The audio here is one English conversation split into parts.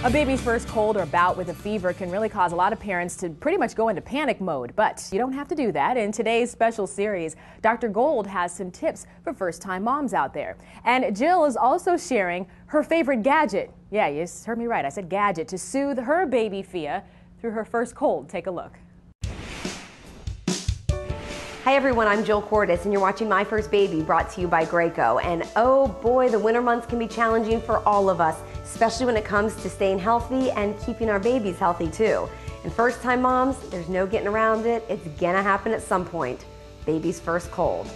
A baby's first cold or bout with a fever can really cause a lot of parents to pretty much go into panic mode, but you don't have to do that. In today's special series, Dr. Gold has some tips for first-time moms out there. And Jill is also sharing her favorite gadget. Yeah, you heard me right, I said gadget, to soothe her baby Fia through her first cold. Take a look. Hi everyone, I'm Jill Cordes and you're watching My First Baby, brought to you by Graco. And oh boy, the winter months can be challenging for all of us, especially when it comes to staying healthy and keeping our babies healthy too. And first time moms, there's no getting around it. It's gonna happen at some point. Baby's first cold.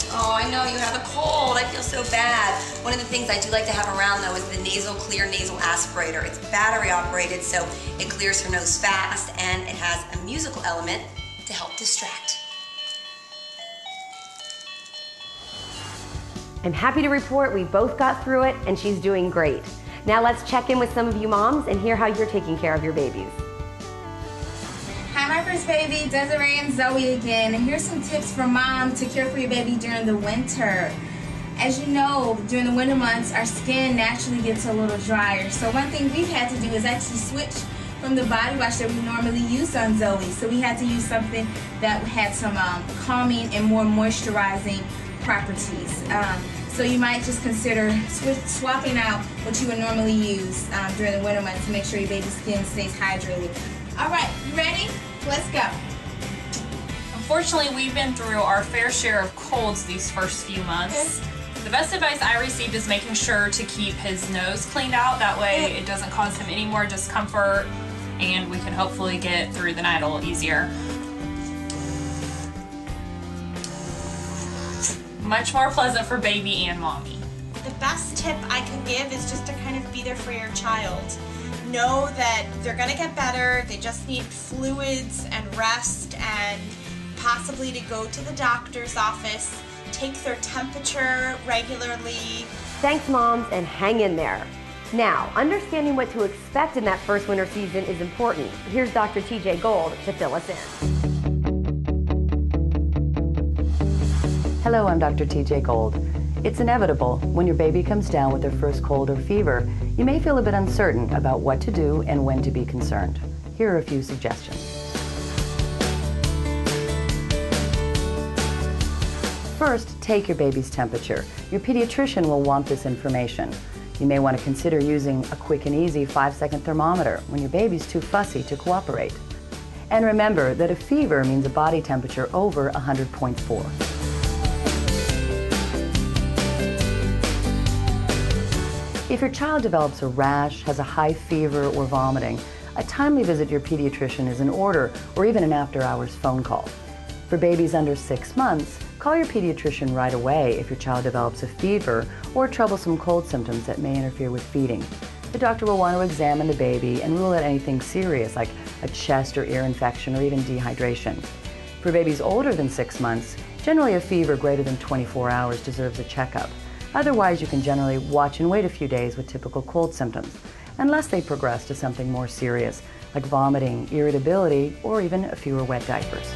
Oh, I know you have a cold. I feel so bad. One of the things I do like to have around though is the Nasal Clear nasal aspirator. It's battery operated, so it clears her nose fast, and it has a musical element to help distract. I'm happy to report we both got through it and she's doing great. Now let's check in with some of you moms and hear how you're taking care of your babies. Hi, My First Baby, Desiree and Zoe again, and here's some tips for mom to care for your baby during the winter. As you know, during the winter months, our skin naturally gets a little drier. So one thing we've had to do is actually switch from the body wash that we normally use on Zoe. So we had to use something that had some calming and more moisturizing properties. So you might just consider swapping out what you would normally use during the winter months to make sure your baby's skin stays hydrated. All right, you ready? Let's go. Unfortunately, we've been through our fair share of colds these first few months. The best advice I received is making sure to keep his nose cleaned out. That way it doesn't cause him any more discomfort and we can hopefully get through the night a little easier. Much more pleasant for baby and mommy. The best tip I can give is just to kind of be there for your child. Know that they're going to get better, they just need fluids and rest, and possibly to go to the doctor's office, take their temperature regularly. Thanks moms, and hang in there. Now, understanding what to expect in that first winter season is important. Here's Dr. TJ Gold to fill us in. Hello, I'm Dr. TJ Gold. It's inevitable when your baby comes down with their first cold or fever, you may feel a bit uncertain about what to do and when to be concerned. Here are a few suggestions. First, take your baby's temperature. Your pediatrician will want this information. You may want to consider using a quick and easy 5-second thermometer when your baby's too fussy to cooperate. And remember that a fever means a body temperature over 100.4. If your child develops a rash, has a high fever, or vomiting, a timely visit to your pediatrician is in order, or even an after-hours phone call. For babies under 6 months, call your pediatrician right away if your child develops a fever or troublesome cold symptoms that may interfere with feeding. The doctor will want to examine the baby and rule out anything serious like a chest or ear infection or even dehydration. For babies older than 6 months, generally a fever greater than 24 hours deserves a checkup. Otherwise, you can generally watch and wait a few days with typical cold symptoms, unless they progress to something more serious, like vomiting, irritability, or even a few wet diapers.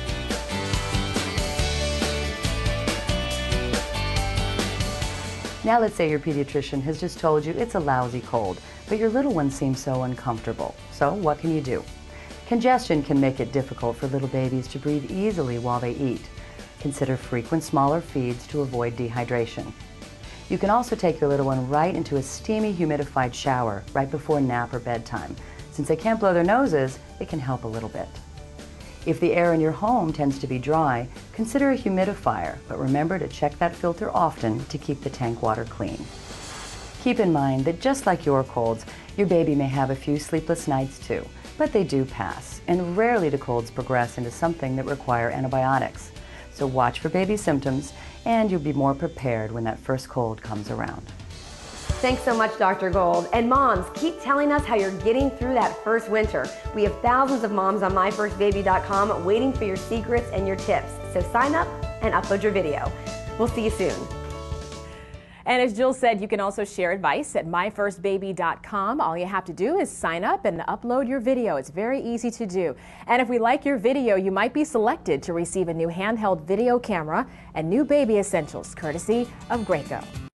Now let's say your pediatrician has just told you it's a lousy cold, but your little one seems so uncomfortable. So what can you do? Congestion can make it difficult for little babies to breathe easily while they eat. Consider frequent smaller feeds to avoid dehydration. You can also take your little one right into a steamy, humidified shower right before nap or bedtime. Since they can't blow their noses, it can help a little bit. If the air in your home tends to be dry, consider a humidifier, but remember to check that filter often to keep the tank water clean. Keep in mind that just like your colds, your baby may have a few sleepless nights too, but they do pass, and rarely do colds progress into something that require antibiotics. So watch for baby symptoms, and you'll be more prepared when that first cold comes around. Thanks so much, Dr. Gold. And moms, keep telling us how you're getting through that first winter. We have thousands of moms on myfirstbaby.com waiting for your secrets and your tips. So sign up and upload your video. We'll see you soon. And as Jill said, you can also share advice at myfirstbaby.com. All you have to do is sign up and upload your video. It's very easy to do. And if we like your video, you might be selected to receive a new handheld video camera and new baby essentials, courtesy of Graco.